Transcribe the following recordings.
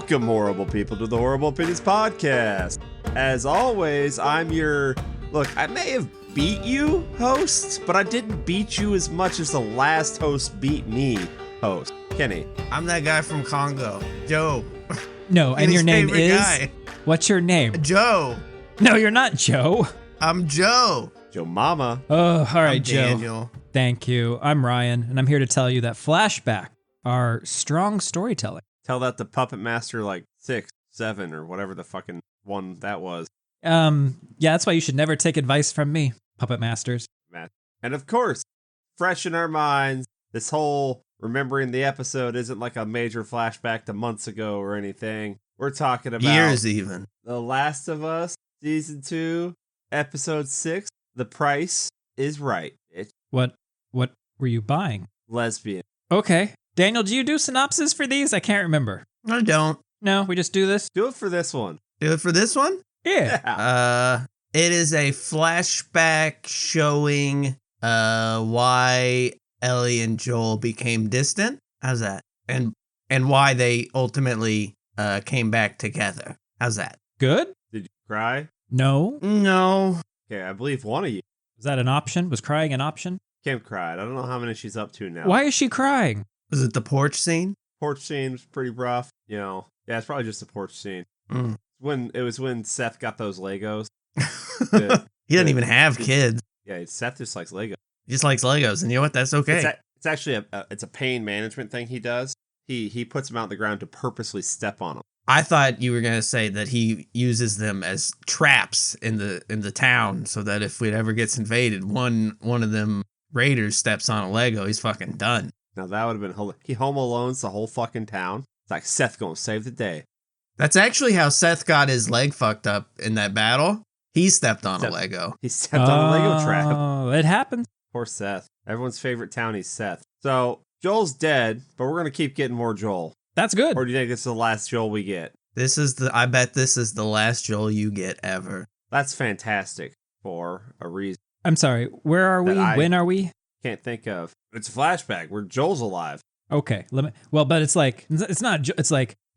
Welcome, horrible people, to the Horrible Opinions Podcast. As always, I'm your... Look, I may have beat you, host, but I didn't beat you as much as the last host beat me, host. Kenny. I'm that guy from Congo, Joe. No, and your name is? Guy. What's your name? Joe. No, you're not Joe. I'm Joe. Joe Mama. Oh, all right, I'm Joe. Daniel. Thank you. I'm Ryan, and I'm here to tell you that flashback are strong storytelling. Tell that to Puppet Master like 6, 7, or whatever the fucking one that was. Yeah, that's why you should never take advice from me, Puppet Masters. And of course, fresh in our minds, this whole remembering the episode isn't like a major flashback to months ago or anything. We're talking about years even. The Last of Us, Season 2, Episode 6. The price is right. It's What were you buying? lesbian. Okay. Daniel, do you do synopses for these? I can't remember. I don't. No, we just do this? Do it for this one. Do it for this one? Yeah. It is a flashback showing why Ellie and Joel became distant. How's that? And why they ultimately came back together. How's that? Good? Did you cry? No. No. Okay, I believe one of you. Was that an option? Was crying an option? Kim cried. I don't know how many she's up to now. Why is she crying? Was it the porch scene? Porch scene was pretty rough. You know, yeah, it's probably just a porch scene. Mm. It was when Seth got those Legos. He doesn't even have kids. Yeah, Seth just likes Legos. He just likes Legos, and you know what? That's okay. It's actually it's a pain management thing he does. He puts them out on the ground to purposely step on them. I thought you were gonna say that he uses them as traps in the town, so that if it ever gets invaded, one of them raiders steps on a Lego, he's fucking done. Now that would have been he home alones the whole fucking town. It's like Seth gonna save the day. That's actually how Seth got his leg fucked up in that battle. He stepped on a Lego. He stepped on a Lego trap. Oh, it happens. Poor Seth. Everyone's favorite townie's Seth. So Joel's dead, but we're gonna keep getting more Joel. That's good. Or do you think this is the last Joel we get? I bet this is the last Joel you get ever. That's fantastic for a reason. I'm sorry. Where are we? When are we? Can't think of. It's a flashback where Joel's alive. Okay. But it's like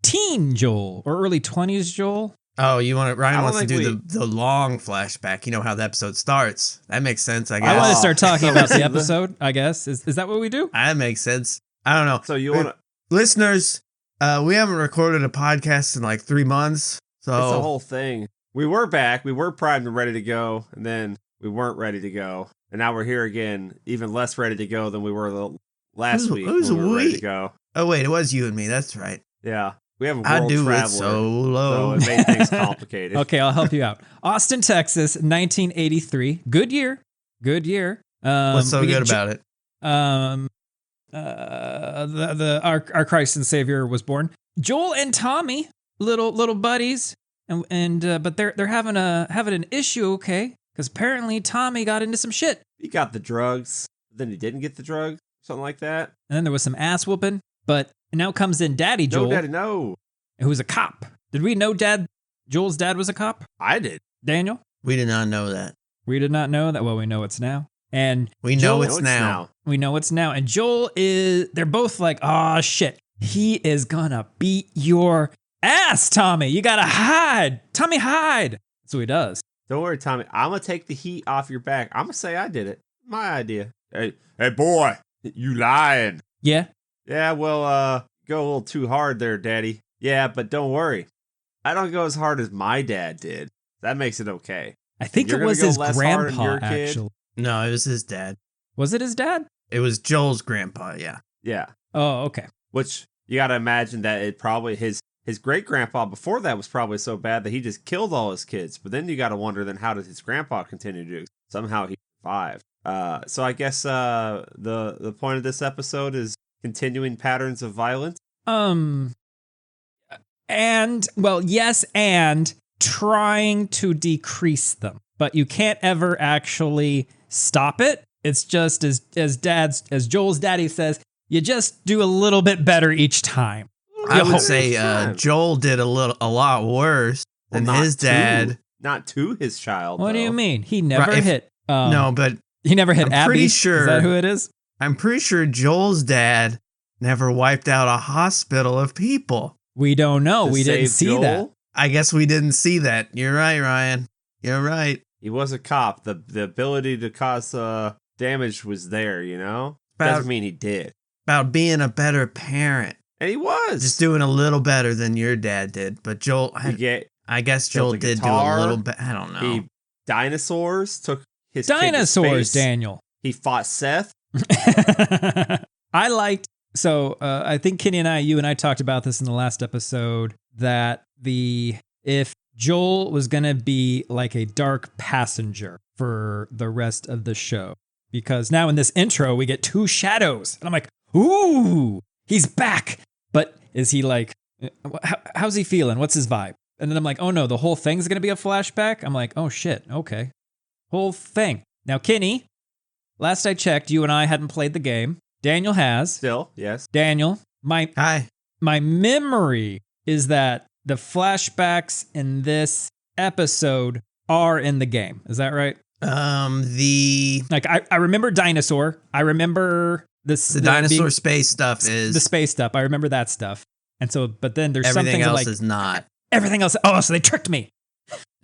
teen Joel or early 20s Joel. Oh, Ryan wants to do the long flashback. You know how the episode starts. That makes sense, I guess. I want to start talking about the episode, I guess. Is that what we do? That makes sense. I don't know. So you want to... Listeners, we haven't recorded a podcast in like 3 months. So it's the whole thing. We were back. We were primed and ready to go. And then we weren't ready to go. And now we're here again, even less ready to go than we were the last week. Who's when we were ready we? to go. Oh, wait, it was you and me. That's right. Yeah. We have a I world do traveler. it solo. So it made things complicated. Okay, I'll help you out. Austin, Texas, 1983. Good year. What's so good about it? Our Christ and Savior was born. Joel and Tommy, little buddies, but they're having an issue, okay? Because apparently Tommy got into some shit. He got the drugs, then he didn't get the drugs, something like that. And then there was some ass whooping. But now comes in Daddy Joel, No, Daddy, no. who's a cop. Did we know Joel's dad was a cop? I did. Daniel? We did not know that. We did not know that. Well, we know it's now. And We know it's now. we know it's now. And Joel they're both like, oh shit, he is gonna beat your ass, Tommy. You gotta hide. Tommy, hide. That's what he does. Don't worry, Tommy. I'm going to take the heat off your back. I'm going to say I did it. My idea. Hey, boy, you lying. Yeah. Yeah, well, go a little too hard there, Daddy. Yeah, but don't worry. I don't go as hard as my dad did. That makes it okay. I think You're it was gonna go his less hard on grandpa, your kid? actually. No, it was his dad. Was it his dad? It was Joel's grandpa, yeah. Yeah. Oh, okay. Which you got to imagine that it probably his great-grandpa before that was probably so bad that he just killed all his kids. But then you got to wonder, then how did his grandpa continue to somehow he survived? So I guess the point of this episode is continuing patterns of violence. And trying to decrease them, but you can't ever actually stop it. It's just as Joel's daddy says, you just do a little bit better each time. I would say Joel did a lot worse than his dad. Not to his child. What do you mean? He never hit. No, but he never hit I'm Abby. pretty sure. Is that who it is? I'm pretty sure Joel's dad never wiped out a hospital of people. We don't know. to We didn't save see Joel? that. I guess we didn't see that. You're right, Ryan. You're right. He was a cop. The ability to cause damage was there, you know? About- Doesn't mean he did. About being a better parent. And he was. Just doing a little better than your dad did. But Joel, I guess Joel built a did guitar. do a little bit. I don't know. Dinosaurs took his kid to Dinosaurs, space. Daniel. He fought Seth. I liked, I think Kenny and you and I talked about this in the last episode, that if Joel was going to be like a dark passenger for the rest of the show, because now in this intro, we get 2 shadows. And I'm like, ooh, he's back. But is he like, how's he feeling? What's his vibe? And then I'm like, oh no, the whole thing's going to be a flashback? I'm like, oh shit, okay. Whole thing. Now, Kenny, last I checked, you and I hadn't played the game. Daniel has. Still, yes. Daniel, my memory is that the flashbacks in this episode are in the game. Is that right? I remember dinosaur. I remember the dinosaur space stuff is the space stuff. I remember that stuff. And so, but then there's everything something else is not. Everything else. Oh, so they tricked me.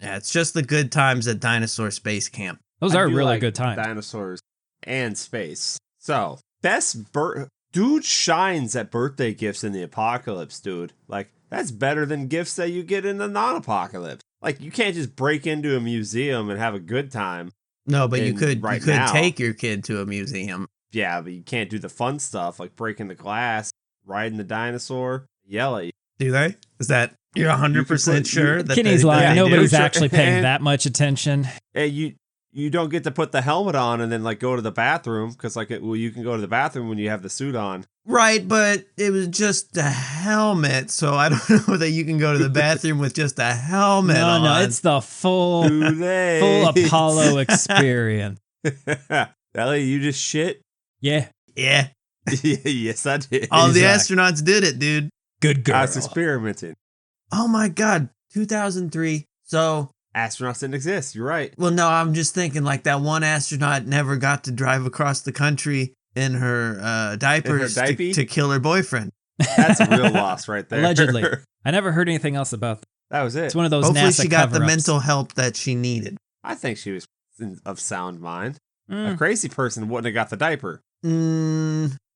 Yeah, it's just the good times at Dinosaur Space Camp. Those are really good times. Dinosaurs and space. So, dude shines at birthday gifts in the apocalypse, dude. Like, that's better than gifts that you get in the non-apocalypse. Like, you can't just break into a museum and have a good time. No, but you could now. take your kid to a museum. Yeah, but you can't do the fun stuff like breaking the glass, riding the dinosaur, yell at you. Do they? Is that you're 100% sure? That Kenny's lying. Nobody's actually paying that much attention. Hey, you don't get to put the helmet on and then like go to the bathroom because you can go to the bathroom when you have the suit on. Right, but it was just a helmet, so I don't know that you can go to the bathroom with just a helmet on. No, it's the full Apollo experience. Ellie, you just shit? Yeah. Yes, I did. All the astronauts did it, dude. Good girl. I was experimenting. Oh my God, 2003. So astronauts didn't exist. You're right. Well, no, I'm just thinking like that one astronaut never got to drive across the country in her diapers to kill her boyfriend. That's a real loss right there. Allegedly. I never heard anything else about that. That was it. It's one of those Hopefully NASA she got cover-ups. the mental help that she needed. I think she was of sound mind. A crazy person wouldn't have got the diaper.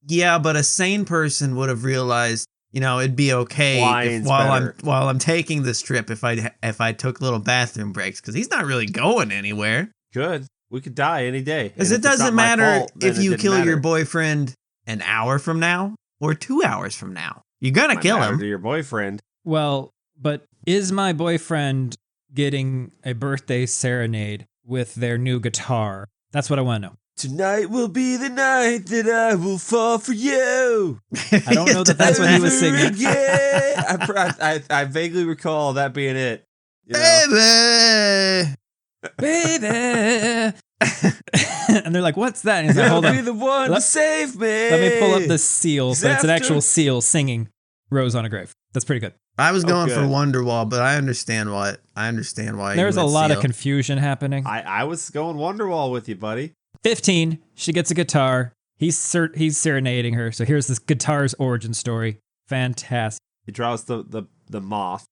Yeah, but a sane person would have realized, it'd be okay while I'm taking this trip if I took little bathroom breaks, because he's not really going anywhere. Good. We could die any day. Because it doesn't matter if you kill your boyfriend an hour from now or 2 hours from now. You're gonna kill him. To your boyfriend. Well, but is my boyfriend getting a birthday serenade with their new guitar? That's what I want to know. Tonight will be the night that I will fall for you. I don't know that that's what he was singing. Yeah, I vaguely recall that being it. Baby. And they're like, "What's that?" And he's like, "Hold on, be the one to save me." Let me pull up the seal. So it's an actual seal singing "Rose on a Grave." That's pretty good. I was going for Wonderwall, but I understand why. There's a lot of confusion happening. I was going Wonderwall with you, buddy. 15. She gets a guitar. He's serenading her. So here's this guitar's origin story. Fantastic. He draws the moth.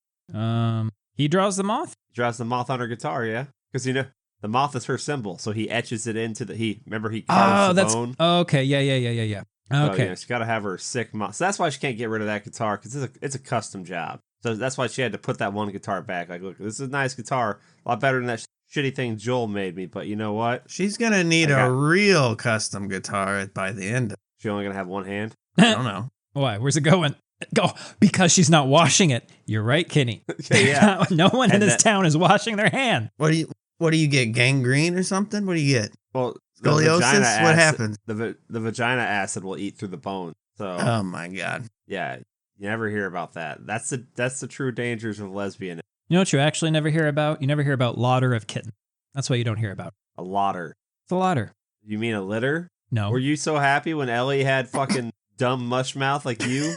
He draws the moth? He draws the moth on her guitar, yeah. Because the moth is her symbol, so he etches it into he carves the bone. Oh, okay. Yeah. Okay. So, she's got to have her sick moth. So that's why she can't get rid of that guitar, because it's a custom job. So that's why she had to put that one guitar back. Like, look, this is a nice guitar, a lot better than that shitty thing Joel made me. But you know what? She's gonna need a real custom guitar by the end. She's only gonna have one hand. I don't know. Why? Where's it going? Go because she's not washing it. You're right, Kenny. Yeah. No one in this town is washing their hand. What do you get? Gangrene or something? What do you get? Well, scoliosis. What happens? The vagina acid will eat through the bone. So. Oh my God. Yeah. You never hear about that. That's the true dangers of lesbian. You know what you actually never hear about? You never hear about lauder of kitten. That's what you don't hear about. A lauder. It's a lauder. You mean a litter? No. Were you so happy when Ellie had fucking dumb mush mouth like you?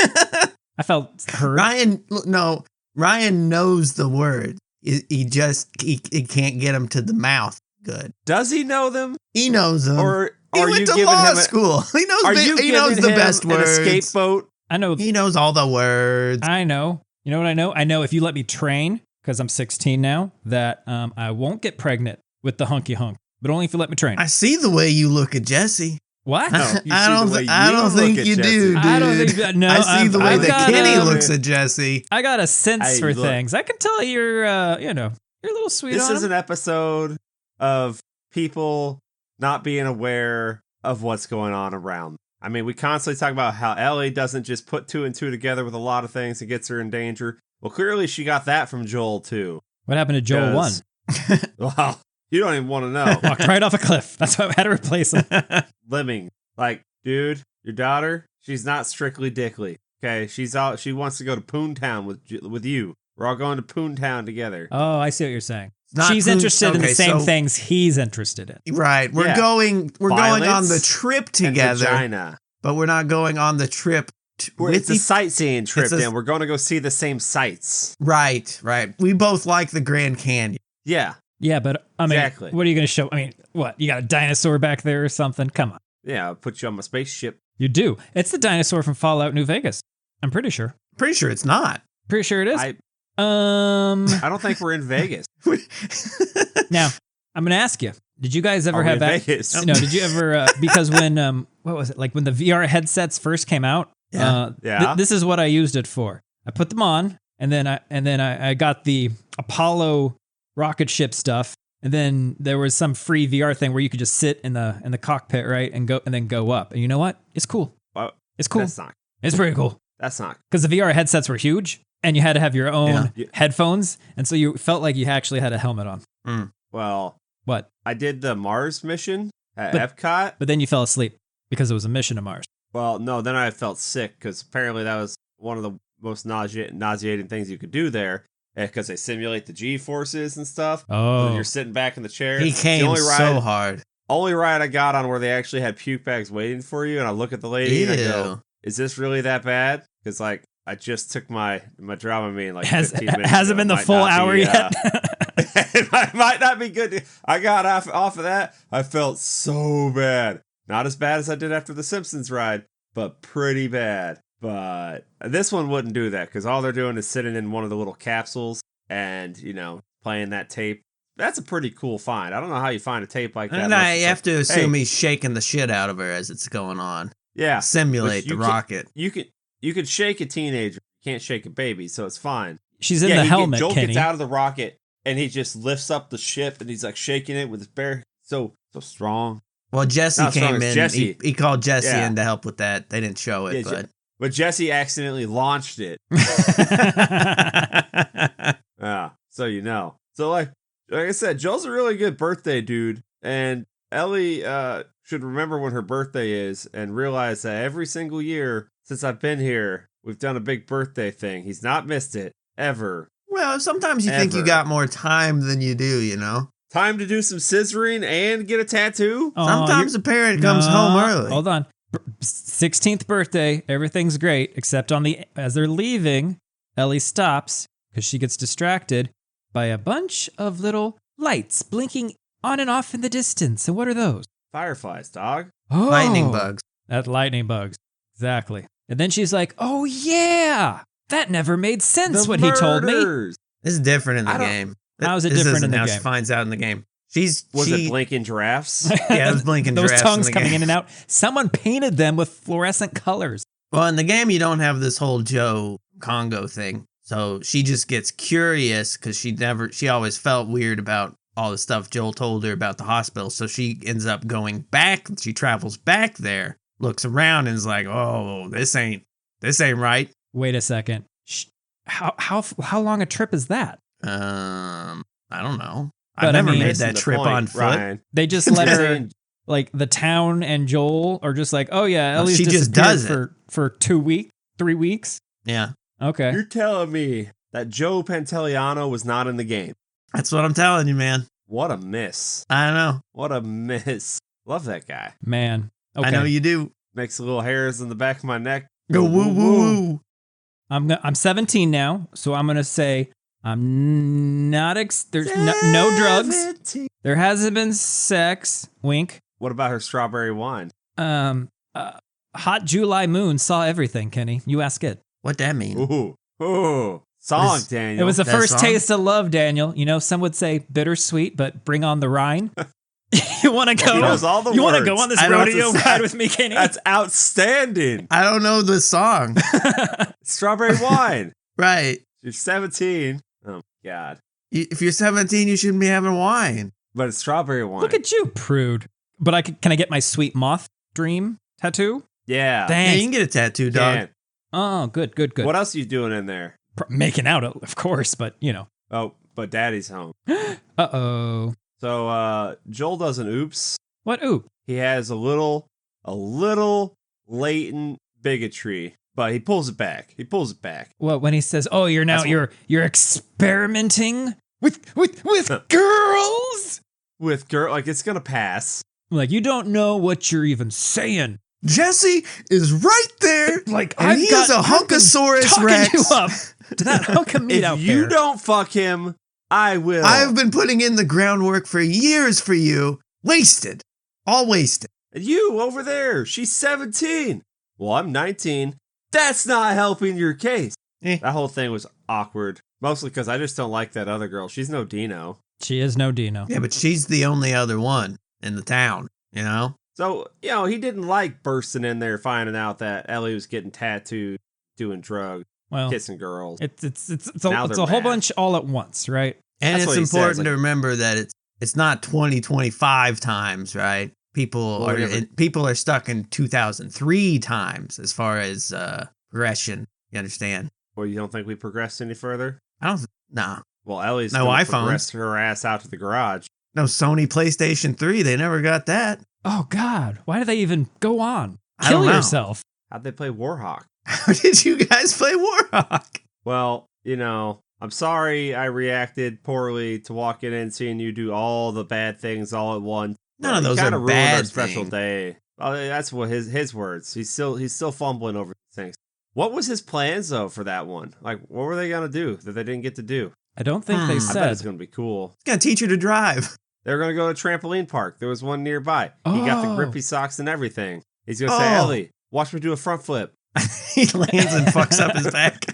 I felt hurt. Ryan knows the word. He can't get him to the mouth good. Does he know them? He knows them. Or he went to law school. He knows. He knows the best words. An escape boat? I know. He knows all the words. I know. You know what I know? I know if you let me train, because I'm 16 now, that I won't get pregnant with the hunky hunk, but only if you let me train. I see the way you look at Jesse. What? No, I don't think you do, dude. I don't think no. I see the way I've that got, Kenny looks at Jesse. I got a sense for look. things. I can tell you're you're a little sweet This on is him. an episode of people not being aware of what's going on around. I mean, we constantly talk about how Ellie doesn't just put 2 and 2 together with a lot of things and gets her in danger. Well, clearly she got that from Joel, too. What happened to Joel 1? Well, you don't even want to know. Walked right off a cliff. That's why I had to replace him. Lemming. Like, dude, your daughter, she's not strictly dickly. Okay, she's out. She wants to go to Poontown with you. We're all going to Poontown together. Oh, I see what you're saying. Not She's Poon- interested in the okay, same so- things he's interested in. Right. We're Yeah. going on Violence the trip And together, vagina. but we're not going on the trip It's a sightseeing trip, it's a- Dan. We're going to go see the same sights. Right. We both like the Grand Canyon. Yeah. Yeah, but I mean, Exactly. what are you going to show? I mean, what? You got a dinosaur back there or something? Come on. Yeah, I'll put you on my spaceship. You do. It's the dinosaur from Fallout New Vegas. I'm pretty sure. Pretty sure it's not. Pretty sure it is. I I don't think we're in Vegas. Now, I'm going to ask you. Did you guys ever Are we have in Vegas? No, did you ever because when what was it? Like when the VR headsets first came out, Yeah. this is what I used it for. I put them on and then I got the Apollo rocket ship stuff, and then there was some free VR thing where you could just sit in the cockpit, right, and then go up. And you know what? It's cool. Well, It's cool. That's not. It's pretty cool. That's not. Because the VR headsets were huge, and you had to have your own Yeah. headphones, and so you felt like you actually had a helmet on. Well, What? I did the Mars mission at But- Epcot. But then you fell asleep because it was a mission to Mars. Well, no, then I felt sick because apparently that was one of the most nauseating things you could do there because they simulate the G forces and stuff. Oh. So you're sitting back in the chair. He It's the came only so hard. Only ride I got on where they actually had puke bags waiting for you, and I look at the lady and I go, "Is this really that bad?" Because like I just took my Dramamine like 15 minutes. Hasn't ago. been the Might full not hour be, yet. it might not be good. I got off of that. I felt so bad. Not as bad as I did after the Simpsons ride, but pretty bad. But this one wouldn't do that because all they're doing is sitting in one of the little capsules and, playing that tape. That's a pretty cool find. I don't know how you find a tape like that. And unless I it's have like, to assume hey, he's shaking the shit out of her as it's going on. yeah, Simulate which the you can- rocket. You could shake a teenager. You can't shake a baby, so it's fine. She's in the helmet, Joel Kenny. gets out of the rocket and he just lifts up the ship and he's like shaking it with his bare so strong. Well, Jesse Not as strong came as in. Jesse. He called Jesse Yeah. in to help with that. They didn't show it, Yeah, But Jesse accidentally launched it. Yeah, so you know. So like I said, Joel's a really good birthday dude, and Ellie should remember when her birthday is and realize that every single year since I've been here, we've done a big birthday thing. He's not missed it ever. Well, sometimes you think you Ever. got more time than you do, you know? Time to do some scissoring and get a tattoo. Oh, Sometimes a parent comes home early. Hold on. 16th birthday, everything's great, except as they're leaving, Ellie stops because she gets distracted by a bunch of little lights blinking on and off in the distance. And what are those? Fireflies, dog. Oh, Lightning bugs. That lightning bugs. Exactly. And then she's like, "Oh yeah, that never made sense what he told me." murders. This is different in the I don't- game. How is it This different isn't in the how game? she finds out in the game. Was it blinking giraffes? Yeah, it was blinking Those giraffes tongues in the coming game. in and out. Someone painted them with fluorescent colors. Well, in the game, you don't have this whole Joe Congo thing. So she just gets curious because she always felt weird about all the stuff Joel told her about the hospital. So she ends up going back. She travels back there, looks around, and is like, "Oh, this ain't right." Wait a second. How long a trip is that? I don't know. But, I I've never mean- made Missing that the trip point, on foot. Ryan. They just let her, Saying- like the town and Joel are just like, oh yeah, Ellie's she just disappeared does it. for 3 weeks. Yeah, Okay. You're telling me that Joe Pantoliano was not in the game? that's what I'm telling you, man. What a miss. I know. What a miss. Love that guy. Man. Okay. I know you do. Makes the little hairs in the back of my neck Go woo woo. I'm 17 now, so I'm gonna say I'm not. There's no drugs. 17. There hasn't been sex. Wink. What about her strawberry wine? Hot July moon saw everything. Kenny, you ask it. What that mean? Ooh. Song, This- Daniel. It was the That first song? taste of love, Daniel. You know, some would say bittersweet, but bring on the Rhine. You want to go? He knows all the you want to words. go on this I don't rodeo have to- ride with me, Kenny? That's outstanding. I don't know the song. Strawberry wine. Right. You're 17. Oh, God. If you're 17, you shouldn't be having wine. But it's strawberry wine. Look at you, prude. But can I get my sweet moth dream tattoo? Yeah. Yeah, Thanks. you can get a tattoo, dog. Can. Oh, good. What else are you doing in there? Making out, of course, but you know. Oh, but Daddy's home. Uh-oh. So Joel does an oops. What? Ooh. He has a little latent bigotry, but he pulls it back. What, when he says, "Oh, you're now That's you're experimenting with girls?" With girl, like it's gonna pass. Like, you don't know what you're even saying. Jesse is right there. Like, And he is a I've been Hunkosaurus talking Rex. you up to that hunk of meat If out you there. don't fuck him, I will. I've been putting in the groundwork for years for you. Wasted. All wasted. And you over there, she's 17. Well, I'm 19. That's not helping your case. Eh. That whole thing was awkward. Mostly because I just don't like that other girl. She's no Dino. She is no Dino. Yeah, but she's the only other one in the town, you know? So, he didn't like bursting in there finding out that Ellie was getting tattooed, doing drugs, Well, kissing girls. it's Now a they're whole mad. bunch all at once, right? And That's it's what he says, important like- to remember that it's not 2025 times, right? People are stuck in 2003 times as far as progression. You understand? Well, you don't think we progressed any further? Nah. Well, Ellie's No gonna iPhone. progress her ass out to the garage. No Sony PlayStation 3. They never got that. Oh God, why did they even go on? I don't Kill know. yourself. How'd they play Warhawk? How did you guys play Warhawk? Well, I'm sorry I reacted poorly to walking in and seeing you do all the bad things all at once. None of You those kinda are ruined our bad special things. day. Well, that's what his words. He's still fumbling over things. What was his plans though for that one? Like, what were they gonna do that they didn't get to do? I don't think they I I bet said. it's gonna be cool. It's gonna teach her to drive. They're gonna go to a trampoline park. There was one nearby. He got the Oh. grippy socks and everything. He's gonna say, Oh. Ellie, watch me do a front flip. He lands and fucks up his back.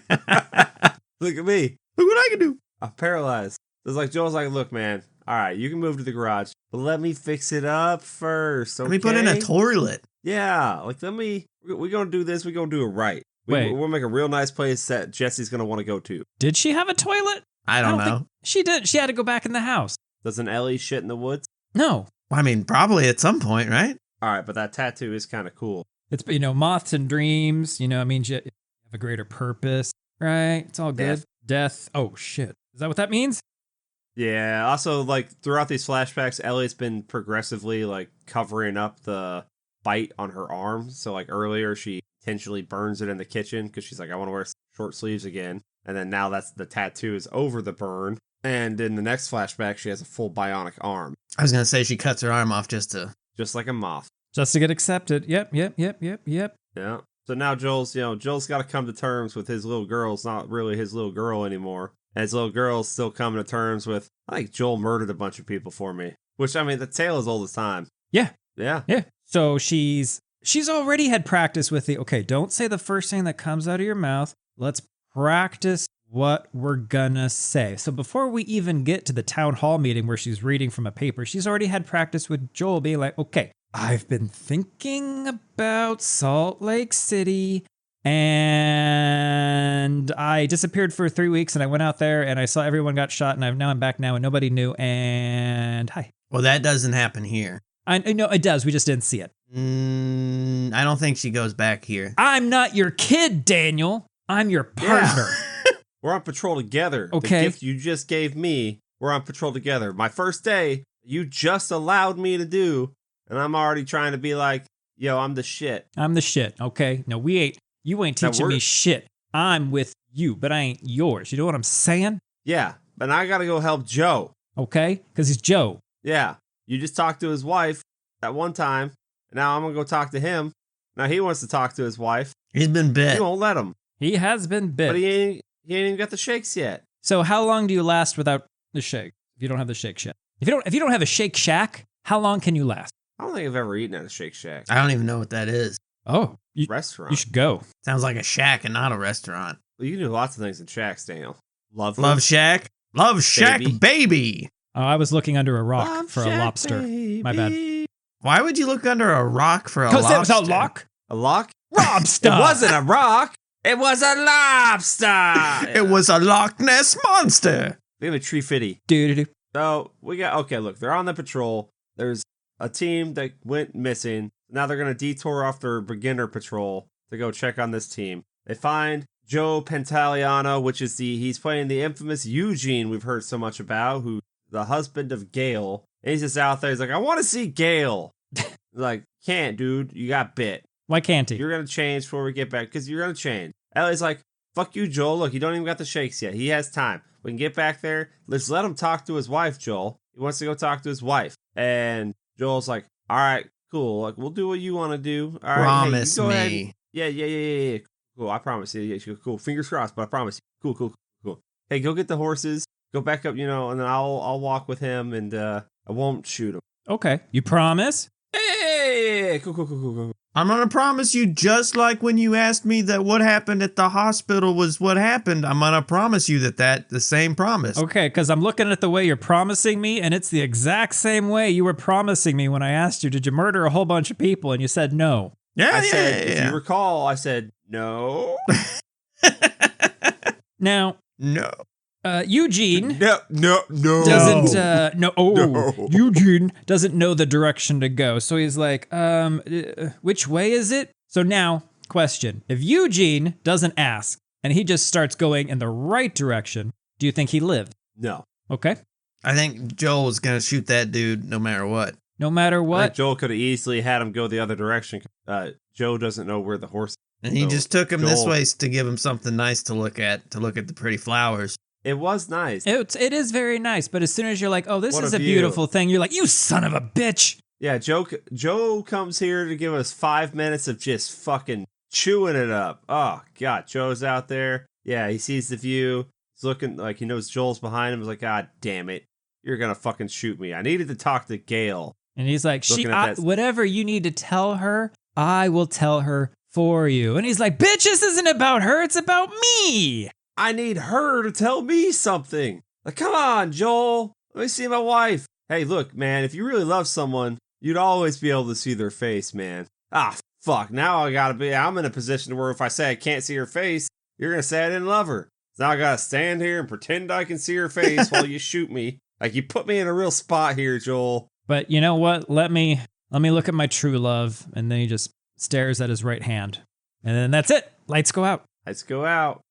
Look at me. Look what I can do. I'm paralyzed. It's like Joel's like, look, man. All right, you can move to the garage, but let me fix it up first. Okay? Let me put in a toilet. Yeah, like we're gonna do this. We're gonna do it right. Wait. We'll make a real nice place that Jesse's gonna want to go to. Did she have a toilet? I don't know. think she did. She had to go back in the house. Doesn't Ellie shit in the woods? No, I mean, probably at some point, right? All right, but that tattoo is kind of cool. it's moths and dreams. It means you have a greater purpose, right? It's all good. Death. Oh shit. Is that what that means? Yeah. Also, like throughout these flashbacks, Ellie's been progressively like covering up the bite on her arm. So like earlier, she intentionally burns it in the kitchen because she's like, I want to wear short sleeves again. And then now that's the tattoo is over the burn. And in the next flashback, she has a full bionic arm, I was gonna say she cuts her arm off just to. just like a moth. Just to get accepted. Yep. Yeah. So now Joel's got to come to terms with his little girl's not really his little girl anymore. And his little girl's still coming to terms with, I think Joel murdered a bunch of people for me. Which, I mean, the tale is old as time. Yeah. Yeah. Yeah. So she's already had practice with okay, don't say the first thing that comes out of your mouth. Let's practice what we're gonna say. So before we even get to the town hall meeting where she's reading from a paper, she's already had practice with Joel being like, okay, I've been thinking about Salt Lake City and I disappeared for 3 weeks and I went out there and I saw everyone got shot and I'm back now and nobody knew and hi. Well, that doesn't happen here. I know it does. We just didn't see it. I don't think she goes back here. I'm not your kid, Daniel. I'm your partner. We're on patrol together. Okay. The gift you just gave me, we're on patrol together. My first day, you just allowed me to do, and I'm already trying to be like, yo, I'm the shit. I'm the shit. Okay. No, you ain't Now teaching me shit. I'm with you, but I ain't yours. You know what I'm saying? Yeah, but I gotta go help Joe. Okay. Because he's Joe. Yeah, you just talked to his wife at one time, and now I'm gonna go talk to him. Now he wants to talk to his wife. He's been bit. You won't let him. He has been bit. But he ain't even got the shakes yet. So how long do you last without the shake? If you don't have the Shake Shack. If you don't have a Shake Shack, how long can you last? I don't think I've ever eaten at a Shake Shack I don't even know what that is. Oh, you restaurant. should go. Sounds like a shack and not a restaurant. Well, you can do lots of things in Shacks, Daniel. Love Shack. Love Shack, baby. Oh, I was looking under a rock Love for Shack, a lobster. baby. My bad. Why would you look under a rock for a Because lobster? it was a lock. A lock? Lobster. It wasn't a rock. It was a lobster. It was a Loch Ness monster. We have a tree fitty. Do. So we got, okay, look, they're on the patrol. There's a team that went missing. Now they're going to detour off their beginner patrol to go check on this team. They find Joe Pantaleano, which is he's playing the infamous Eugene we've heard so much about, who's the husband of Gail. And he's just out there. He's like, I want to see Gail. Like, can't, dude. You got bit. Why can't he? You're going to change before we get back, because you're going to change. Ellie's like, fuck you, Joel. Look, you don't even got the shakes yet. He has time. We can get back there. Let's let him talk to his wife, Joel. He wants to go talk to his wife. And Joel's like, all right, cool. Like, we'll do what you want to do. All right, Promise hey, you go me. ahead. Yeah. Cool, I promise you. Yeah, cool. Fingers crossed, but I promise you. Cool. Hey, go get the horses. Go back up, and then I'll walk with him, and I won't shoot him. Okay. You promise? Hey, cool. I'm going to promise you, just like when you asked me that what happened at the hospital was what happened, I'm going to promise you that the same promise. Okay, because I'm looking at the way you're promising me, and it's the exact same way you were promising me when I asked you, did you murder a whole bunch of people? And you said no. Yeah, If you recall, I said no. Now, No. Eugene No. doesn't No. Eugene doesn't know the direction to go. So he's like, which way is it? So now, question. If Eugene doesn't ask and he just starts going in the right direction, do you think he lived? No. Okay. I think Joel was going to shoot that dude no matter what. No matter I think what. Joel could have easily had him go the other direction. Joe doesn't know where the horse is. And he So just took him this Joel- way to give him something nice to look at the pretty flowers. It was nice. It is very nice, but as soon as you're like, oh, this What is a a view. beautiful thing, you're like, you son of a bitch. Yeah, Joe comes here to give us 5 minutes of just fucking chewing it up. Oh, God. Joe's out there. Yeah, he sees the view. He's looking like he knows Joel's behind him. He's like, God damn it. You're going to fucking shoot me. I needed to talk to Gail. And he's like, Looking at that- whatever you need to tell her, I will tell her for you. And he's like, bitch, this isn't about her. It's about me. I need her to tell me something. Like, come on, Joel. Let me see my wife. Hey, look, man, if you really love someone, you'd always be able to see their face, man. Ah, fuck. Now I'm in a position where if I say I can't see her face, you're going to say I didn't love her. So now I got to stand here and pretend I can see her face while you shoot me. Like, you put me in a real spot here, Joel. But you know what? Let me look at my true love. And then he just stares at his right hand. And then that's it. Lights go out. Let's go out.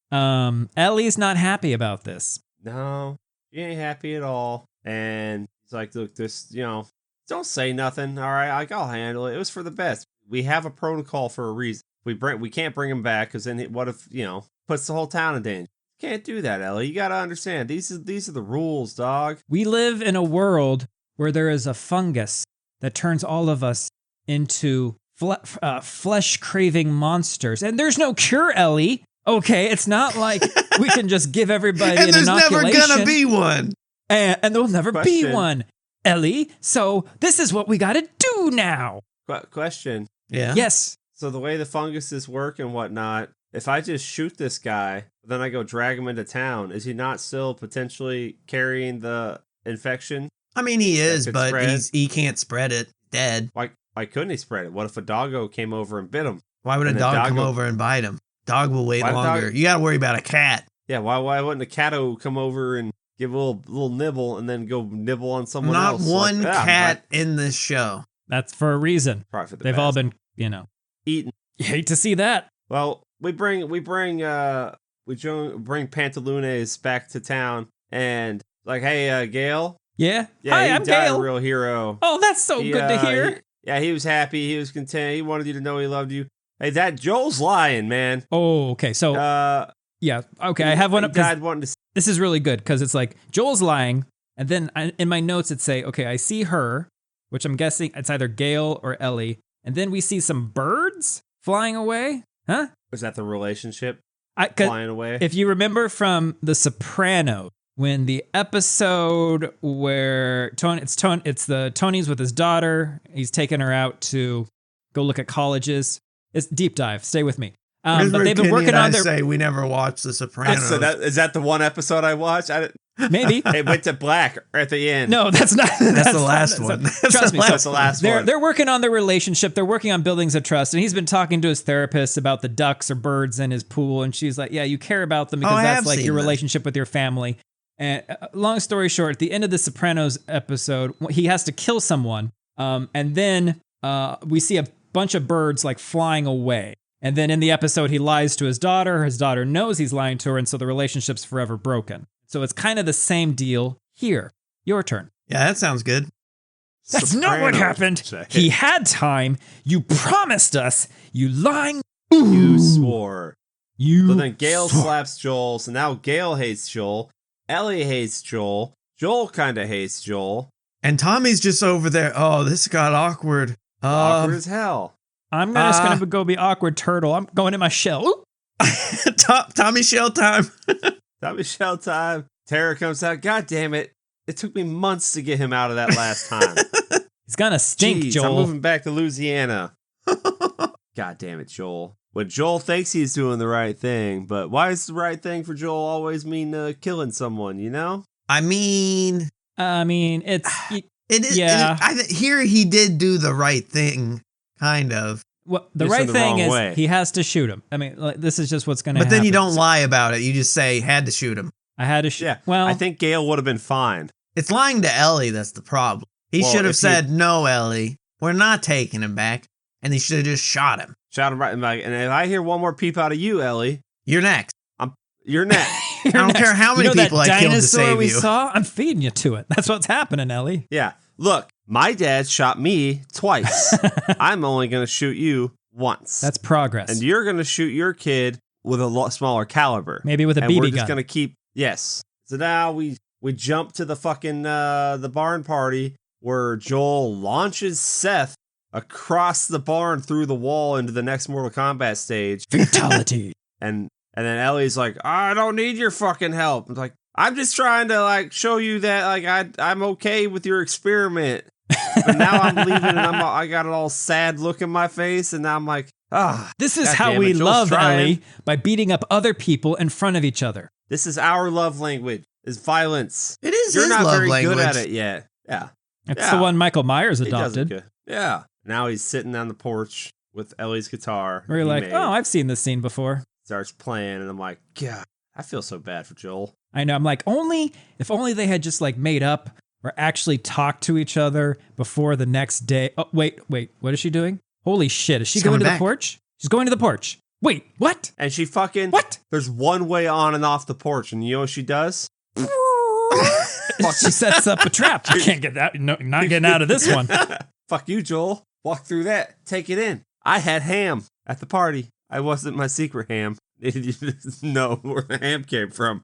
Ellie's not happy about this. No, she ain't happy at all. And he's like, look, don't say nothing. All right, I'll handle it. It was for the best. We have a protocol for a reason. We can't bring him back because then what if, puts the whole town in danger. Can't do that, Ellie. You got to understand. These are the rules, dog. We live in a world where there is a fungus that turns all of us into flesh-craving monsters. And there's no cure, Ellie. Okay, it's not like we can just give everybody And an there's never inoculation. going to be one. And there'll never be Question. one, Ellie. So this is what we got to do now. Question. Yeah. Yes. So the way the funguses work and whatnot, if I just shoot this guy, then I go drag him into town, is he not still potentially carrying the infection? I mean, he is, could but spread. he can't spread it. Dead. Why couldn't he spread it? What if a doggo came over and bit him? Why would a And the dog come doggo- over and bite him? Dog will wait Why the longer. dog- You got to worry about a cat. Yeah, why wouldn't a catto come over and give a little nibble and then go nibble on someone Not else? one Like, cat in this show. That's for a reason. Probably for the They've all best. been, Eaten. you hate to see that. Well, we bring Pantalones back to town and like, hey, Gail. Yeah. Yeah, Hi, he I'm died Gail. a real hero. Oh, that's so He, good to hear. He was happy. He was content. He wanted you to know he loved you. Hey, that Joel's lying, man. Oh, okay. So, yeah. Okay, I have one He up 'cause died wanting to. this is really good because it's like Joel's lying. And then in my notes, it say, okay, I see her, which I'm guessing it's either Gail or Ellie. And then we see some birds flying away. Huh? Was that the relationship 'Cause flying away? if you remember from The Sopranos, when the episode where it's the Tony's with his daughter, he's taking her out to go look at colleges. It's deep dive. Stay with me. But they've been working on their. Say we never watched The Sopranos. So is that the one episode I watched? Maybe it went to black at the end. No, that's not. That's the last one. Trust me, that's the last one. They're working on their relationship. They're working on buildings of trust, and he's been talking to his therapist about the ducks or birds in his pool, and she's like, "Yeah, you care about them because that's like your relationship with your family." And long story short, at the end of the Sopranos episode, he has to kill someone, and then we see a bunch of birds like flying away. And then in the episode, he lies to his daughter. His daughter knows he's lying to her, and so the relationship's forever broken. So it's kind of the same deal here. Your turn. Yeah, that sounds good. That's not what happened. He had time. You promised us. You lying. You swore. You. So then Gail slaps Joel. So now Gail hates Joel. Ellie hates Joel. Joel kind of hates Joel. And Tommy's just over there. Oh, this got awkward. Awkward as hell. I'm just going to go be awkward turtle. I'm going in my shell. Tommy shell time. Tommy shell time. Tara comes out. God damn it. It took me months to get him out of that last time. He's going to stink, Jeez, Joel. I'm moving back to Louisiana. God damn it, Joel. When Joel thinks he's doing the right thing, but why is the right thing for Joel always mean killing someone, you know? I mean, it's... It is. Yeah. Here he did do the right thing, kind of. Well, the right thing is he has to shoot him. I mean, like, this is just what's going to happen. But then you don't lie about it. You just say, had to shoot him. I had to shoot. Yeah. Well, I think Gail would have been fine. It's lying to Ellie that's the problem. He should have said, no, Ellie, we're not taking him back. And he should have just shot him. Shot him right in the back. And if I hear one more peep out of you, Ellie. You're next. You're next. I don't care how many people I killed to save we you. saw? I'm feeding you to it. That's what's happening, Ellie. Yeah. Look, my dad shot me twice. I'm only going to shoot you once. That's progress. And you're going to shoot your kid with a lot smaller caliber. Maybe with a BB gun. We're just going to keep... Yes. So now we jump to the fucking the barn party where Joel launches Seth across the barn through the wall into the next Mortal Kombat stage. Fatality. And then Ellie's like, I don't need your fucking help. I'm like, I'm just trying to like show you that like I'm okay with your experiment. But now I'm leaving and I got an all sad look in my face, and now I'm like, this is how we love Ellie, by beating up other people in front of each other. This is our love language, is violence. It is. You're his not love very language. good at it yet. Yeah. It's the one Michael Myers He does it adopted. good. Yeah. Now he's sitting on the porch with Ellie's guitar. Where you're like, oh, I've seen this scene before. Starts playing, and I'm like, God, I feel so bad for Joel. I know. I'm like, if only they had just like made up or actually talked to each other before the next day. Oh, wait. What is she doing? Holy shit. Is she going to the porch? She's going to the porch. Wait, what? And she fucking... What? There's one way on and off the porch, and you know what she does? She sets up a trap. You can't get that. No, not getting out of this one. Fuck you, Joel. Walk through that. Take it in. I had ham at the party. I wasn't my secret ham. You didn't know where the ham came from.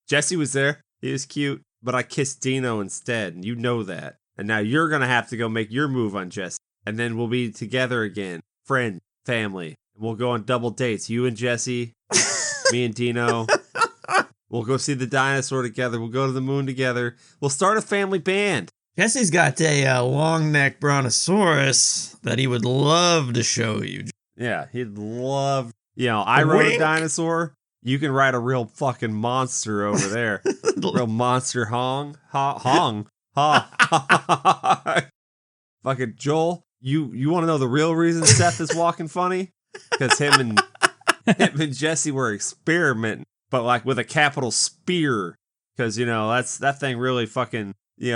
Jesse was there. He was cute. But I kissed Dino instead, and you know that. And now you're going to have to go make your move on Jesse. And then we'll be together again. Friend, family. We'll go on double dates. You and Jesse, me and Dino. We'll go see the dinosaur together. We'll go to the moon together. We'll start a family band. Jesse's got a long neck brontosaurus that he would love to show you. Yeah, he'd love... I rode a dinosaur. You can ride a real fucking monster over there. Real monster hong. Hong. Ha. Fucking Joel, you want to know the real reason Seth is walking funny? Because him and Jesse were experimenting, but like with a capital spear. Because, that thing really fucking, he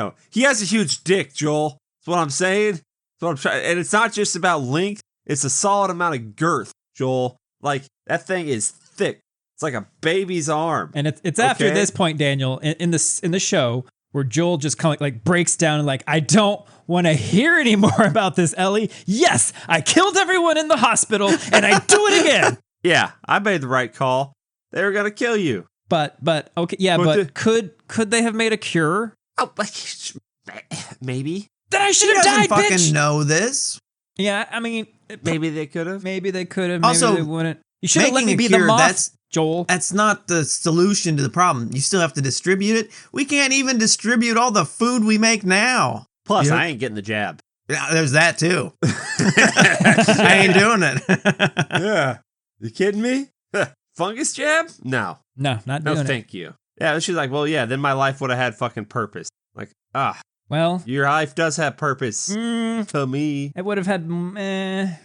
has a huge dick, Joel. That's what I'm saying. That's what I'm trying. And it's not just about length. It's a solid amount of girth, Joel. Like, that thing is thick. It's like a baby's arm. And it's after this point, Daniel, in the show, where Joel just kind of like breaks down and like, I don't want to hear any more about this, Ellie. Yes, I killed everyone in the hospital, and I do it again. Yeah, I made the right call. They were gonna kill you. But okay, yeah, but could they have made a cure? Oh, maybe. Then I should have died, fucking bitch. know this. Yeah, I mean, maybe they could have. Maybe they could have. Also, maybe they wouldn't. You should have let me be cure, the moth, Joel. That's not the solution to the problem. You still have to distribute it. We can't even distribute all the food we make now. Plus, I ain't getting the jab. Yeah, there's that too. I ain't doing it. Yeah. You kidding me? Fungus jab? No. No, not No, doing it. thank you. Yeah, she's like, well, yeah, then my life would have had fucking purpose. Like, Well, your life does have purpose to me. it would have had. I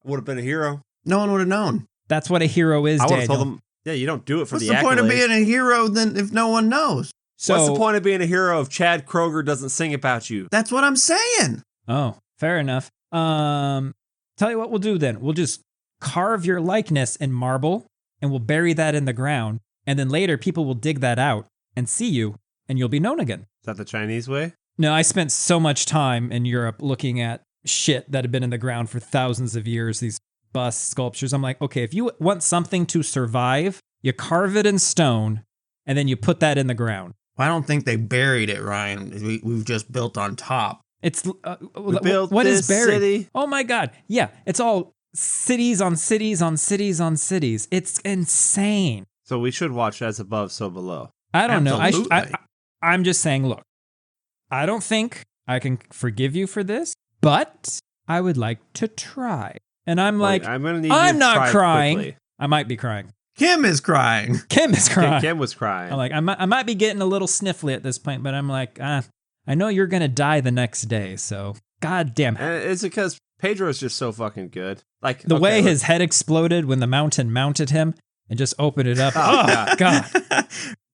would have been a hero. No one would have known. That's what a hero is, I would have Daniel. told them, yeah, you don't do it for What's the the point of accolades. being a hero then if no one knows? So, What's the point of being a hero if Chad Kroger doesn't sing about you? That's what I'm saying. Oh, fair enough. Tell you what we'll do then. We'll just carve your likeness in marble and we'll bury that in the ground. And then later people will dig that out and see you and you'll be known again. Is that the Chinese way? No, I spent so much time in Europe looking at shit that had been in the ground for thousands of years, these busts, sculptures. I'm like, okay, if you want something to survive, you carve it in stone and then you put that in the ground. Well, I don't think they buried it, Ryan. We've just built on top. It's built what is this buried? city. Oh my God. Yeah, it's all cities on cities on cities on cities. It's insane. So we should watch As Above, So Below. I don't know. Absolutely. I'm just saying, look, I don't think I can forgive you for this, but I would like to try. And I'm like, I'm gonna need I'm you to not try crying. quickly. I might be crying. Kim is crying. Kim is crying. Kim was crying. I'm like, I might be getting a little sniffly at this point, but I'm like, I know you're going to die the next day. So, God damn it. And it's because Pedro's just so fucking good. Like The okay, way look, his head exploded when the mountain mounted him and just opened it up. Oh, Oh, God.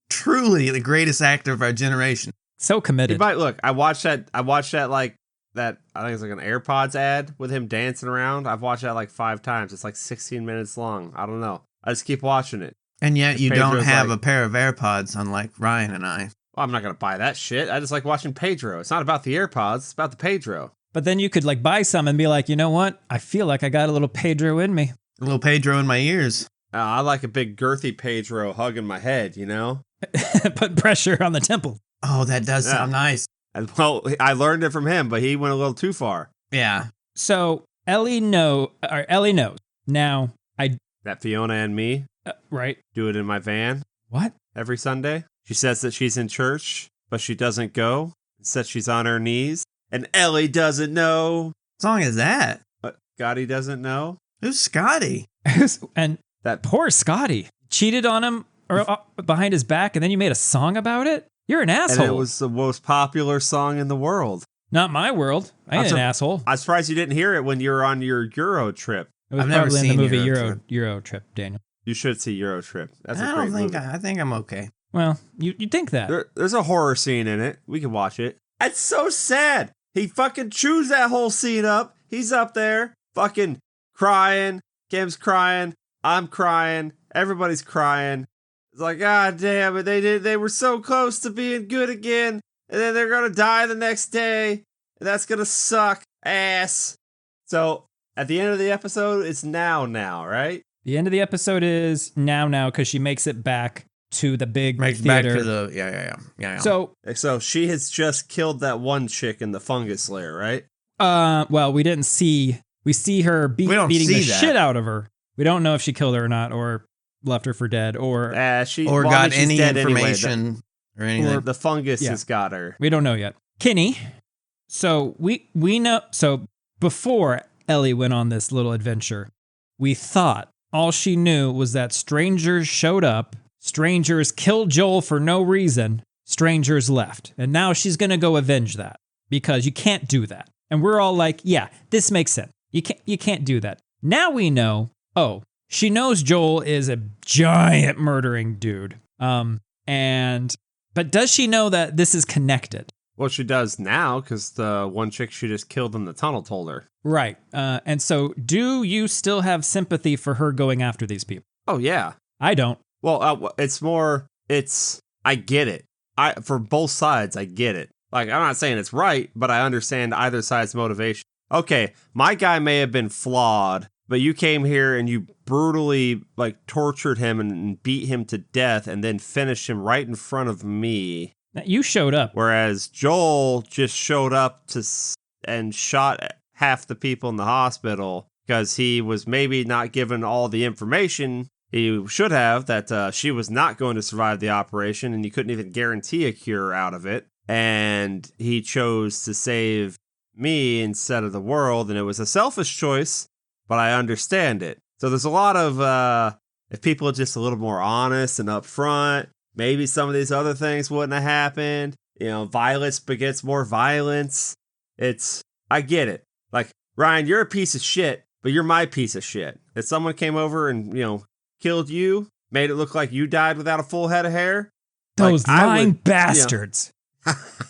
Truly the greatest actor of our generation. So you committed. might look. I watched that like that. I think it's like an AirPods ad with him dancing around. I've watched that like 5 times. It's like 16 minutes long. I don't know. I just keep watching it. And yet you Pedro's don't have like- a pair of AirPods, unlike Ryan and I. Well, I'm not gonna buy that shit. I just like watching Pedro. It's not about the AirPods. It's about the Pedro. But then you could like buy some and be like, you know what? I feel like I got a little Pedro in me. A little Pedro in my ears. I like a big girthy Pedro hugging my head. You know. Put pressure on the temple. Oh, that does Yeah. sound nice. And, well, I learned it from him, but he went a little too far. Yeah. So Ellie knows. Now, That Fiona and me right? do it in my van What? every Sunday. She says that she's in church, but she doesn't go. Says she's on her knees. And Ellie doesn't know. What song is that? But Gotti doesn't know. Who's Scotty? And That poor Scotty cheated on him or behind his back, and then you made a song about it. You're an asshole. And it was the most popular song in the world. Not my world. I ain't an asshole. I'm surprised you didn't hear it when you were on your Euro trip. It was I've never probably in seen the movie Euro Euro Trip, Daniel. You should see Euro Trip. That's a I great don't think movie. I think I'm okay. Well, you'd think that. There's a horror scene in it. We can watch it. It's so sad. He fucking chews that whole scene up. He's up there fucking crying. Kim's crying. I'm crying. Everybody's crying. It's like, God damn it. They were so close to being good again. And then they're going to die the next day. And that's going to suck ass. So at the end of the episode, it's now, right? The end of the episode is now because she makes it back to the big Makes theater. back to the yeah. So, she has just killed that one chick in the fungus lair, right? well, we didn't see. We see her We don't beating the see that. shit out of her. We don't know if she killed her or not, or left her for dead, or or got any information or anything. The fungus Yeah. has got her. we don't know yet. Kinney. So we know. So before Ellie went on this little adventure, we thought all she knew was that strangers showed up, strangers killed Joel for no reason, strangers left, and now she's gonna go avenge that because you can't do that. And we're all like, yeah, this makes sense. You can't do that. Now we know. Oh, she knows Joel is a giant murdering dude. But does she know that this is connected? Well, she does now because the one chick she just killed in the tunnel told her. Right. And so do you still have sympathy for her going after these people? Oh, yeah. I don't. Well, I get it. For both sides, I get it. Like, I'm not saying it's right, but I understand either side's motivation. Okay, my guy may have been flawed, but you came here and you brutally, like, tortured him and beat him to death and then finished him right in front of me. You showed up. Whereas Joel just showed up and shot half the people in the hospital because he was maybe not given all the information he should have, that she was not going to survive the operation and you couldn't even guarantee a cure out of it. And he chose to save me instead of the world, and it was a selfish choice, but I understand it. So there's a lot of, if people are just a little more honest and upfront, maybe some of these other things wouldn't have happened. You know, violence begets more violence. I get it. Like, Ryan, you're a piece of shit, but you're my piece of shit. If someone came over and, killed you, made it look like you died without a full head of hair. Those lying bastards.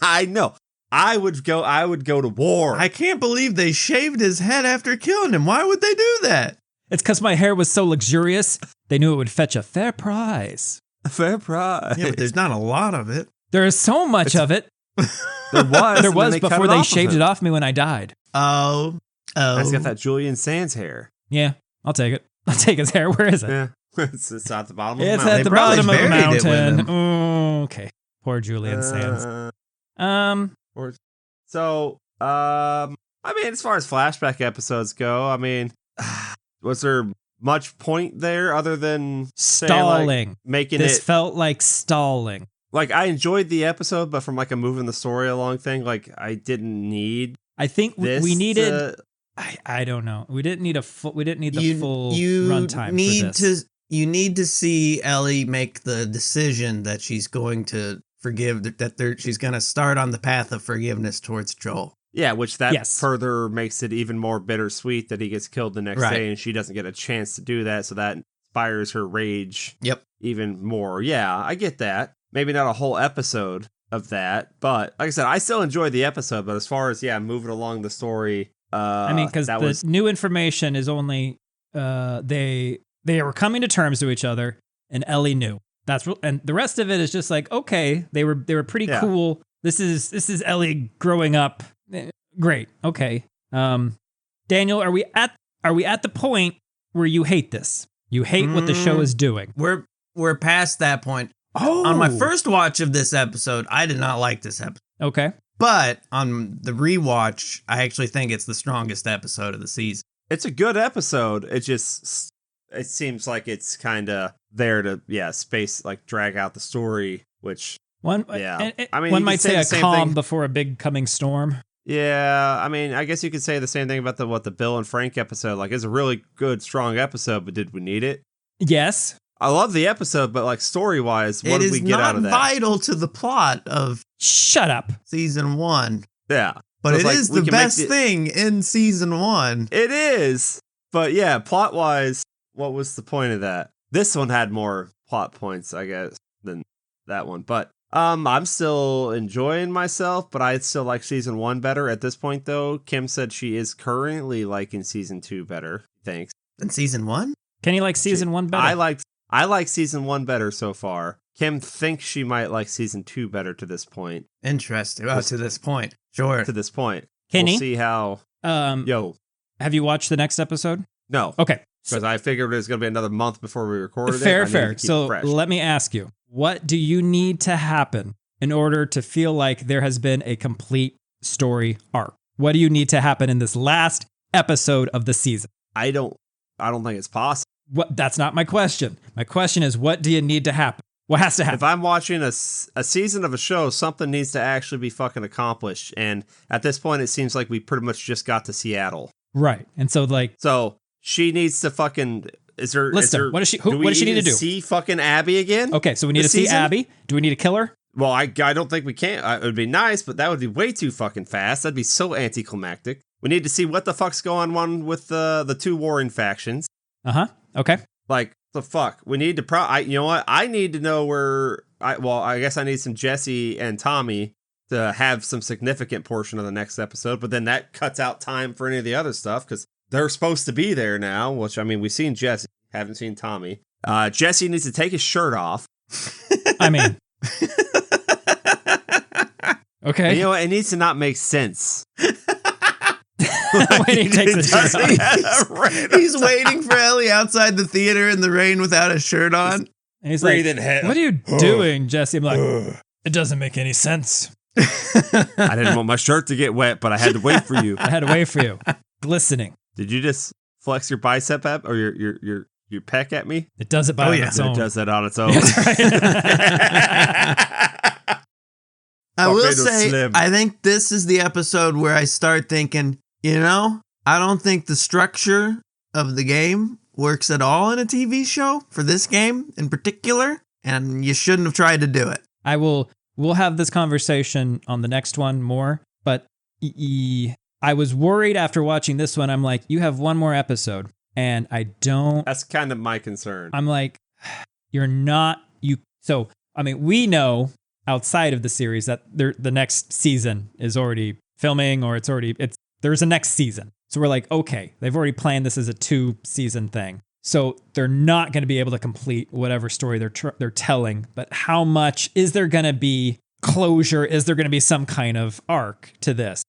I know. I would go to war. I can't believe they shaved his head after killing him. Why would they do that? It's because my hair was so luxurious, they knew it would fetch a fair price. A fair price. Yeah, but there's not a lot of it. There is so much of it. There was before they shaved it off me when I died. Oh. That's got that Julian Sands hair. Yeah, I'll take it. I'll take his hair. Where is it? Yeah. It's at the bottom of the It's mountain. at the bottom of the mountain. Oh, okay. Poor Julian Sands. As far as flashback episodes go, was there much point there other than stalling? Making this felt like stalling. Like, I enjoyed the episode, but from like a moving the story along thing, like I didn't need. I think we needed. I don't know. We didn't need the full runtime for this. You need to see Ellie make the decision that she's going to forgive, she's going to start on the path of forgiveness towards Joel. Yeah, which further makes it even more bittersweet that he gets killed the next day and she doesn't get a chance to do that. So that inspires her rage even more. Yeah, I get that. Maybe not a whole episode of that, but like I said, I still enjoyed the episode. But as far as moving along the story, because the new information is only they were coming to terms to each other, and Ellie knew. And the rest of it is just like, okay, they were pretty cool. This is Ellie growing up. Great, okay. Daniel, are we at the point where you hate this? You hate what the show is doing? We're past that point. Oh, on my first watch of this episode, I did not like this episode. Okay. But on the rewatch, I actually think it's the strongest episode of the season. It's a good episode. It seems like it's kind of there to drag out the story, which one might say a calm before a big coming storm. Yeah, I guess you could say the same thing about the Bill and Frank episode. Like, it's a really good, strong episode, but did we need it? Yes. I love the episode, but like story-wise, what did we get out of that? It is not vital to the plot of Shut up. Season 1. Yeah. But so it is the best thing in Season 1. It is. But yeah, plot-wise, what was the point of that? This one had more plot points, I guess, than that one. But I'm still enjoying myself, but I still like Season 1 better. At this point, though, Kim said she is currently liking Season 2 better. Thanks. Than Season 1? Can you like Season 1 better? I like Season 1 better so far. Kim thinks she might like Season 2 better to this point. Interesting. Well, to this point. Sure. To this point. Kenny? We'll see how... Have you watched the next episode? No. Okay. Because I figured it was going to be another month before we recorded it. Fair. So let me ask you, what do you need to happen in order to feel like there has been a complete story arc? What do you need to happen in this last episode of the season? I don't think it's possible. That's not my question. My question is, what do you need to happen? What has to happen? If I'm watching a season of a show, something needs to actually be fucking accomplished. And at this point, it seems like we pretty much just got to Seattle. Right. And so So she needs to fucking... What does she need to do? See fucking Abby again? Okay, so we need to see Abby. Do we need to kill her? Well, I don't think we can. It would be nice, but that would be way too fucking fast. That'd be so anticlimactic. We need to see what the fuck's going on with the two warring factions. Uh-huh. Okay. Like, the fuck? We need to you know what? I need to know where... I guess I need some Jesse and Tommy to have some significant portion of the next episode, but then that cuts out time for any of the other stuff, because they're supposed to be there now, which, we've seen Jesse, haven't seen Tommy. Jesse needs to take his shirt off. Okay. And, you know what? It needs to not make sense. When he takes his shirt off. He's waiting for Ellie outside the theater in the rain without a shirt on. And he's like, what are you doing, Jesse? I'm like, it doesn't make any sense. I didn't want my shirt to get wet, but I had to wait for you. I had to wait for you. Glistening. Did you just flex your bicep up or your pec at me? It does it on its own. It does that on its own. I will say, slim. I think this is the episode where I start thinking, I don't think the structure of the game works at all in a TV show for this game in particular, and you shouldn't have tried to do it. We'll have this conversation on the next one more, but I was worried after watching this one. I'm like, you have one more episode, and I don't. That's kind of my concern. I'm like, you're not you. So I mean, we know outside of the series that the next season is already filming, or there's a next season. So we're like, okay, they've already planned this as a 2-season thing. So they're not going to be able to complete whatever story they're telling. But how much is there going to be closure? Is there going to be some kind of arc to this?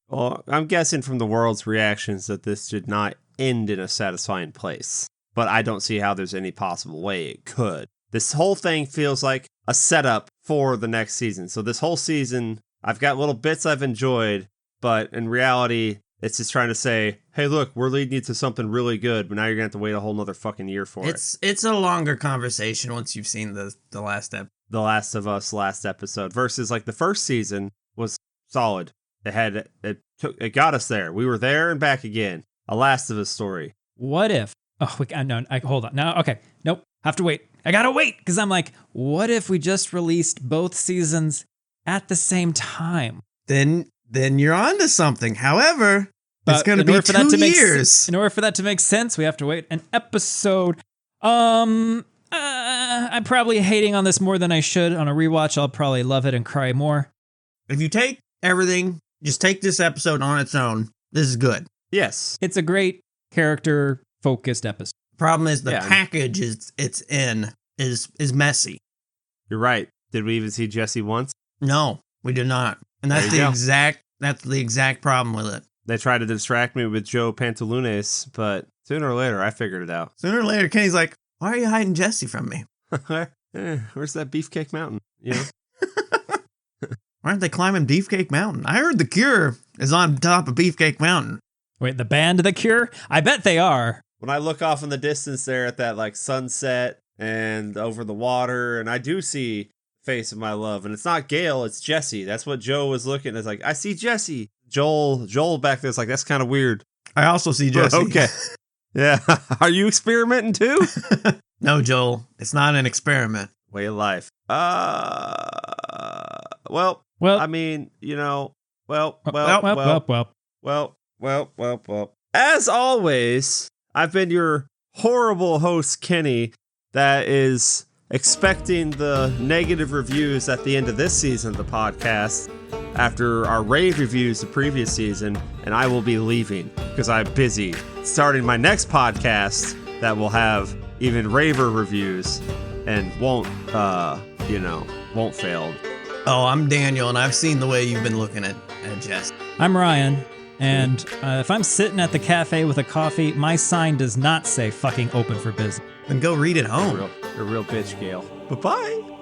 Well, I'm guessing from the world's reactions that this did not end in a satisfying place. But I don't see how there's any possible way it could. This whole thing feels like a setup for the next season. So this whole season, I've got little bits I've enjoyed, but in reality, it's just trying to say, hey, look, we're leading you to something really good, but now you're going to have to wait a whole nother fucking year for it. It's a longer conversation once you've seen the last episode. The Last of Us last episode versus like the first season was solid. It got us there. We were there and back again. A Last of Us story. What if? Oh, hold on. No, okay. Nope. Have to wait. I gotta wait because I'm like, what if we just released both seasons at the same time? Then you're onto something. However, it's going to be 2 years. In order for that to make sense, we have to wait an episode. I'm probably hating on this more than I should. On a rewatch, I'll probably love it and cry more. If you take everything, just take this episode on its own. This is good. Yes. It's a great character-focused episode. Problem is the package it's in is messy. You're right. Did we even see Jesse once? No, we did not. And that's the exact problem with it. They tried to distract me with Joe Pantalones, but sooner or later, I figured it out. Sooner or later, Kenny's like, why are you hiding Jesse from me? Where's that Beefcake Mountain? You know? Why aren't they climbing Beefcake Mountain? I heard The Cure is on top of Beefcake Mountain. Wait, the band The Cure? I bet they are. When I look off in the distance there at that like sunset and over the water, and I do see Face of My Love, and it's not Gail, it's Jesse. That's what Joe was looking at. It's like, I see Jesse. Joel back there's like, that's kind of weird. I also see Jesse. Okay. Yeah. Are you experimenting too? No, Joel. It's not an experiment. Way of life. Well, I mean, you know, well. As always, I've been your horrible host, Kenny, that is expecting the negative reviews at the end of this season of the podcast after our rave reviews the previous season, and I will be leaving because I'm busy starting my next podcast that will have even raver reviews and won't fail. Oh, I'm Daniel, and I've seen the way you've been looking at Jess. I'm Ryan, and if I'm sitting at the cafe with a coffee, my sign does not say fucking open for business. Then go read it home. You're a real bitch, Gail. Bye-bye.